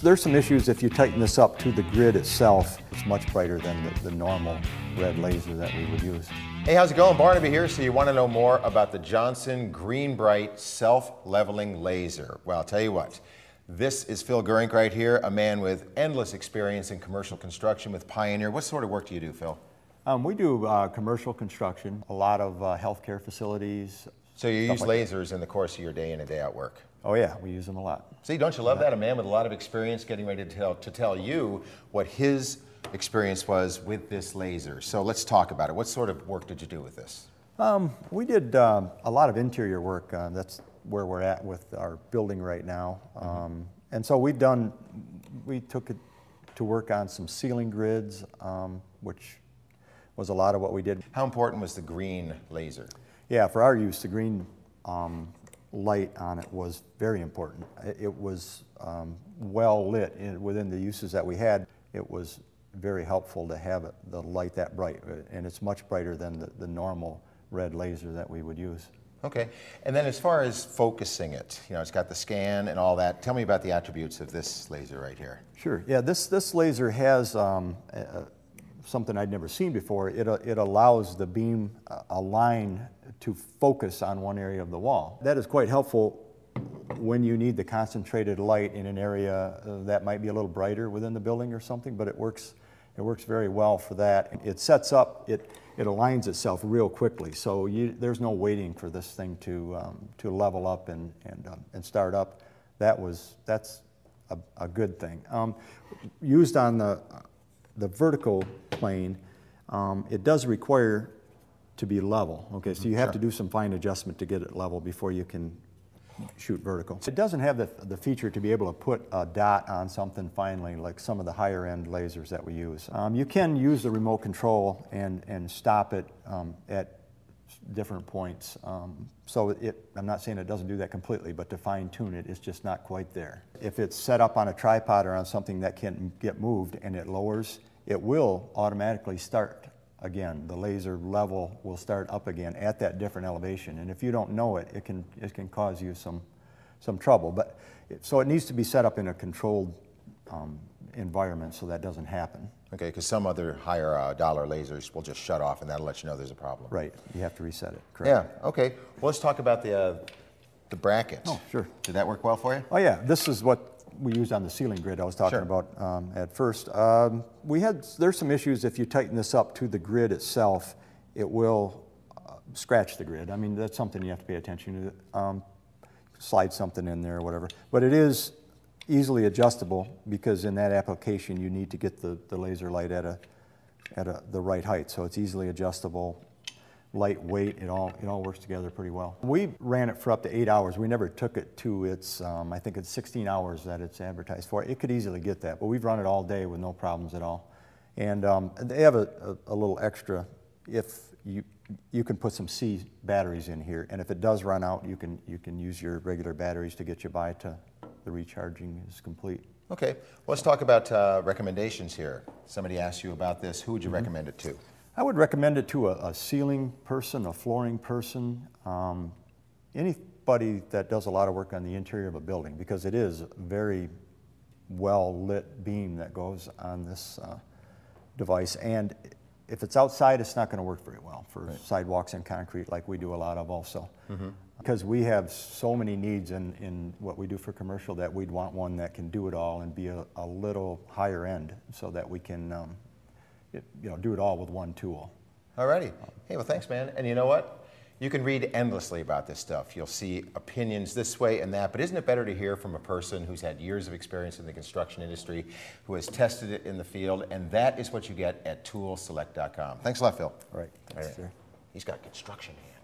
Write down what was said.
There's some issues if you tighten this up to the grid itself. It's much brighter than the normal red laser that we would use. Hey, how's it going? Barnaby here. So you want to know more about the Johnson Greenbrite self-leveling laser. Well, I'll tell you what. This is Phil Gurink right here, a man with endless experience in commercial construction with Pioneer. What sort of work do you do, Phil? We do commercial construction, a lot of healthcare facilities. So you use lasers in the course of your day in and day out work? Oh yeah, we use them a lot. See, don't you love that? A man with a lot of experience getting ready to tell you what his experience was with this laser. So let's talk about it. What sort of work did you do with this? We did a lot of interior work. That's where we're at with our building right now. And so we took it to work on some ceiling grids, which was a lot of what we did. How important was the green laser? Yeah, for our use, the green light on it was very important. It was well lit within the uses that we had. It was very helpful to have the light that bright, and it's much brighter than the normal red laser that we would use. Okay, and then as far as focusing it, you know, it's got the scan and all that. Tell me about the attributes of this laser right here. Sure, yeah, this laser has something I'd never seen before. It allows the beam, a line, to focus on one area of the wall. That is quite helpful when you need the concentrated light in an area that might be a little brighter within the building or something, but it works very well for that. It sets up, it aligns itself real quickly, so there's no waiting for this thing to level up and start up. That's a good thing. Used on the vertical plane, it does require to be level. Okay, so you have to do some fine adjustment to get it level before you can shoot vertical. It doesn't have the feature to be able to put a dot on something finally, like some of the higher end lasers that we use. You can use the remote control and stop it at different points. So I'm not saying it doesn't do that completely, but to fine tune it, it's just not quite there. If it's set up on a tripod or on something that can get moved and it lowers, it will automatically start again. The laser level will start up again at that different elevation, and if you don't know it, it can cause you some trouble. But so it needs to be set up in a controlled environment so that doesn't happen. Okay, because some other higher dollar lasers will just shut off, and that'll let you know there's a problem. Right, you have to reset it. Correct. Yeah. Okay. Well, let's talk about the bracket. Oh, sure. Did that work well for you? Oh yeah, this is what we used on the ceiling grid I was talking about at first. There's some issues if you tighten this up to the grid itself, it will scratch the grid. I mean, that's something you have to pay attention to. Slide something in there or whatever. But it is easily adjustable because in that application you need to get the laser light at the right height. So it's easily adjustable, lightweight, it all works together pretty well. We ran it for up to 8 hours. We never took it to its, I think it's 16 hours that it's advertised for. It could easily get that, but we've run it all day with no problems at all. And they have a little extra, if you can put some C batteries in here, and if it does run out, you can use your regular batteries to get you by to the recharging is complete. Okay, well, let's talk about recommendations here. Somebody asked you about this. Who would you recommend it to? I would recommend it to a ceiling person, a flooring person, anybody that does a lot of work on the interior of a building, because it is a very well lit beam that goes on this device. And if it's outside, it's not going to work very well for sidewalks and concrete like we do a lot of also. Because we have so many needs in what we do for commercial that we'd want one that can do it all and be a little higher end so that we can do it all with one tool. Alrighty. Hey, well, thanks, man. And you know what? You can read endlessly about this stuff. You'll see opinions this way and that, but isn't it better to hear from a person who's had years of experience in the construction industry, who has tested it in the field, and that is what you get at toolselect.com. Thanks a lot, Phil. All right. Thanks, sir. He's got construction hands.